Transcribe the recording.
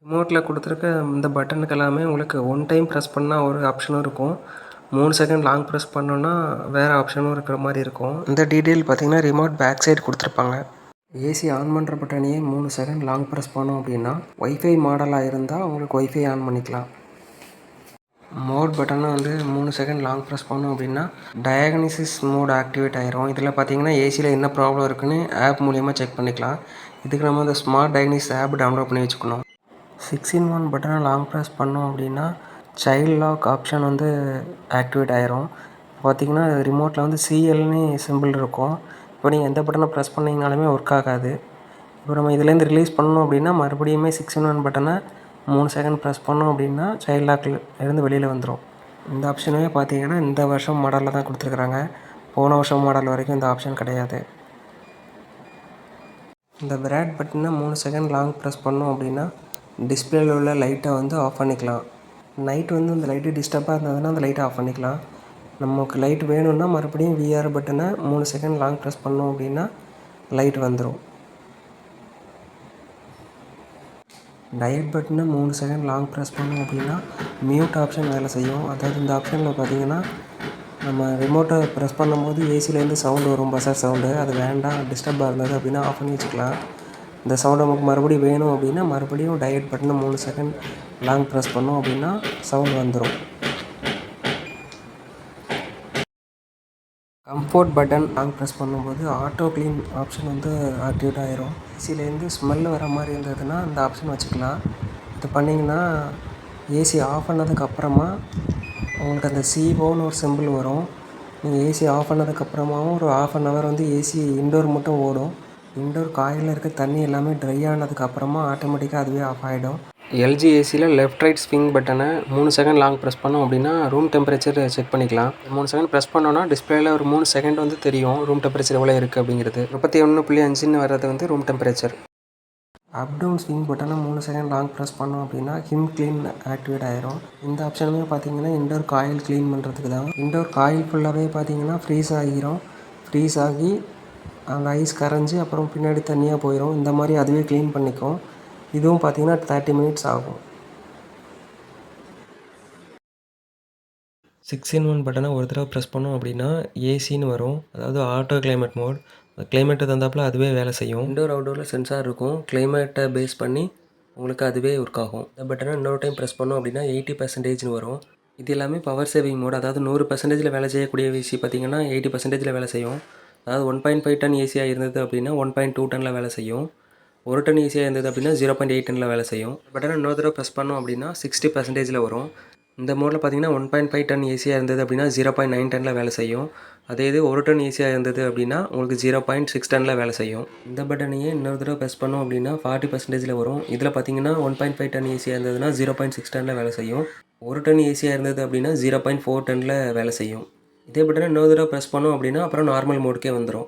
ரிமோட்டில் கொடுத்துருக்க இந்த பட்டனுக்கு எல்லாமே உங்களுக்கு ஒன் டைம் ப்ரெஸ் பண்ணால் ஒரு ஆப்ஷனும் இருக்கும், 3 செகண்ட் லாங் ப்ரெஸ் பண்ணோன்னா வேறு ஆப்ஷனும் இருக்கிற மாதிரி இருக்கும். இந்த டீட்டெயில் பார்த்திங்கன்னா ரிமோட் பேக் சைடு கொடுத்துருப்பாங்க. ஏசி ஆன் பண்ணுற பட்டனையே 3 செகண்ட் லாங் ப்ரெஸ் பண்ணோம் அப்படின்னா ஒய்ஃபை மாடலாக இருந்தால் உங்களுக்கு ஒய்ஃபை ஆன் பண்ணிக்கலாம். மோட் பட்டனை வந்து 3 செகண்ட் லாங் ப்ரெஸ் பண்ணோம் அப்படின்னா டயக்னிசிஸ் மோட் ஆக்டிவேட் ஆயிரும். இதில் பார்த்தீங்கன்னா ஏசியில் என்ன ப்ராப்ளம் இருக்குன்னு ஆப் மூலியமாக செக் பண்ணிக்கலாம். இதுக்கு நம்ம இந்த ஸ்மார்ட் டயக்னிசிஸ் ஆப் டவுன்லோட் பண்ணி வச்சுக்கணும். 6-in-1 பட்டனை லாங் ப்ரெஸ் பண்ணோம் அப்படின்னா சைல்ட் லாக் ஆப்ஷன் வந்து ஆக்டிவேட் ஆயிரும். பார்த்திங்கன்னா ரிமோட்டில் வந்து சிஎல்னு சிம்பிள் இருக்கும். இப்போ நீங்கள் எந்த பட்டனை ப்ரெஸ் பண்ணிங்கனாலுமே ஒர்க் ஆகாது. இப்போ நம்ம இதுலேருந்து ரிலீஸ் பண்ணணும் அப்படின்னா மறுபடியுமே 6-in-1 பட்டனை 3 செகண்ட் ப்ரெஸ் பண்ணோம் அப்படின்னா சைல்ட் லாக்கில் இருந்து வெளியில் வந்துடும். இந்த ஆப்ஷனுமே பார்த்தீங்கன்னா இந்த வருஷம் மாடலில் தான் கொடுத்துருக்குறாங்க. போன வருஷம் மாடல் வரைக்கும் இந்த ஆப்ஷன் கிடையாது. இந்த பிராட் பட்டனை 3 செகண்ட் லாங் ப்ரெஸ் பண்ணோம் அப்படின்னா டிஸ்பிளேயில் உள்ள லைட்டை வந்து ஆஃப் பண்ணிக்கலாம். நைட் வந்து இந்த லைட்டு டிஸ்டர்பாக இருந்ததுன்னா அந்த லைட்டை ஆஃப் பண்ணிக்கலாம். நமக்கு லைட் வேணும்னா மறுபடியும் விஆர் பட்டனை 3 செகண்ட் லாங் ப்ரெஸ் பண்ணோம் அப்படின்னா லைட் வந்துடும். டயட் பட்டனை 3 செகண்ட் லாங் ப்ரெஸ் பண்ணோம் அப்படின்னா மியூட் ஆப்ஷன் வேலை செய்யும். அதாவது இந்த ஆப்ஷனில் பார்த்தீங்கன்னா நம்ம ரிமோட்டை ப்ரெஸ் பண்ணும்போது ஏசிலேருந்து சவுண்டு வரும், பஸர் சவுண்டு. அது வேண்டாம், டிஸ்டர்பாக இருந்தது அப்படின்னா ஆஃப் பண்ணி வச்சுக்கலாம். இந்த சவுண்டு நமக்கு மறுபடியும் வேணும் அப்படின்னா மறுபடியும் டயட் பட்டனை 3 செகண்ட் லாங் ப்ரெஸ் பண்ணோம் அப்படின்னா சவுண்ட் வந்துடும். கம்ஃபோர்ட் பட்டன் லாங் ப்ரெஸ் பண்ணும்போது ஆட்டோ க்ளீன் ஆப்ஷன் வந்து ஆக்டிவேட் ஆகிரும். ஏசிலேருந்து ஸ்மெல் வர மாதிரி இருந்ததுன்னா இந்த ஆப்ஷன் வச்சுக்கலாம். இது பண்ணிங்கன்னா ஏசி ஆஃப் பண்ணதுக்கப்புறமா உங்களுக்கு அந்த சிஓன்னு ஒரு சிம்பிள் வரும். நீங்கள் ஏசி ஆஃப் பண்ணதுக்கப்புறமாவும் ஒரு ½ வந்து ஏசி இன்டோர் மட்டும் ஓடும். இன்டோர் காயிலில் இருக்க தண்ணி எல்லாமே ட்ரை ஆனதுக்கப்புறமா ஆட்டோமேட்டிக்காக அதுவே ஆஃப் ஆகிடும். எல்ஜி ஏசியில் லெஃப்ட் ரைட் ஸ்விங் பட்டனை 3 செகண்ட் லாங் ப்ரெஸ் பண்ணோம் அப்படின்னா ரூம் டெம்பரேச்சர் செக் பண்ணிக்கலாம். 3 செகண்ட் ப்ரெஸ் பண்ணோன்னா டிஸ்பிளேயில் ஒரு 3 செகண்ட் வந்து தெரியும் ரூம் டெம்பரேச்சர் எவ்வளோ இருக்குது அப்படிங்கிறது. 31.5ன்னு வர்றது வந்து room temperature. Up down swing பட்டனை 3 செகண்ட் லாங் ப்ரெஸ் பண்ணோம் அப்படின்னா ஹிம் க்ளீன் ஆக்டிவேட் ஆயிரும். இந்த ஆப்ஷனுமே பார்த்தீங்கன்னா இன்டோர் காயில் க்ளீன் பண்ணுறதுக்கு தான். இன்டோர் காயில் ஃபுல்லாகவே பார்த்தீங்கன்னா ஃப்ரீஸ் ஆகிரும். ஃப்ரீஸ் ஆகி அந்த ஐஸ் கரைஞ்சி அப்புறம் பின்னாடி தண்ணியாக போயிடும். இந்த மாதிரி அதுவே க்ளீன் பண்ணிக்கும். இதுவும் பார்த்தீங்கன்னா 30 மினிட்ஸ் ஆகும். 6-in-1 பட்டனை ஒரு தடவை ப்ரெஸ் பண்ணோம் அப்படின்னா ஏசின்னு வரும். அதாவது ஆட்டோ கிளைமேட் மோட். கிளைமேட்டை தந்தாப்பில் அதுவே வேலை செய்யும். இன்டோர் அவுட்டோரில் சென்சார் இருக்கும். கிளைமேட்டை பேஸ் பண்ணி உங்களுக்கு அதுவே ஒர்க் ஆகும். இந்த பட்டனை இன்னொரு டைம் ப்ரெஸ் பண்ணோம் அப்படின்னா 80%ன்னு வரும். இது எல்லாமே பவர் சேவிங் மோட். அதாவது 100%ல் வேலை செய்யக்கூடிய ஏசி பார்த்திங்கன்னா 80%ல் வேலை செய்யும். அதாவது 1.5 டன் ஏசியாக இருந்தது அப்படின்னா 1.2 டனில் வேலை செய்யும். 1 டன் ஏசியாக இருந்தது அப்படின்னா 0.8 டனில் வேலை செய்யும். பட்டனை இன்னொரு தடவை ப்ரெஸ் பண்ணோம் அப்படின்னா 60%ல் வரும். இந்த மோடில் பார்த்தீங்கன்னா 1.5 டன் ஏசியாக இருந்தது அப்படின்னா 0.9 டனில் வேலை செய்யும். அதே இது 1 டன் ஏசியாக இருந்தது அப்படின்னா உங்களுக்கு 0.6 டனில் வேலை செய்யும். இந்த பட்டனையே இன்னொரு தடவை ப்ரெஸ் பண்ணோம் அப்படின்னா 40%ல் வரும். இதில் பார்த்தீங்கன்னா 1.5 டன் ஏசியாக இருந்ததுன்னா 0.6 டனில் வேலை செய்யும். 1 டன் ஏசியாக இருந்தது அப்படின்னா 0.4 டனில் வேலை செய்யும். இதே பட்டனை இன்னொரு தடவை ப்ரெஸ் பண்ணோம் அப்படின்னா அப்புறம் நார்மல் மோடுக்கே வந்துடும்.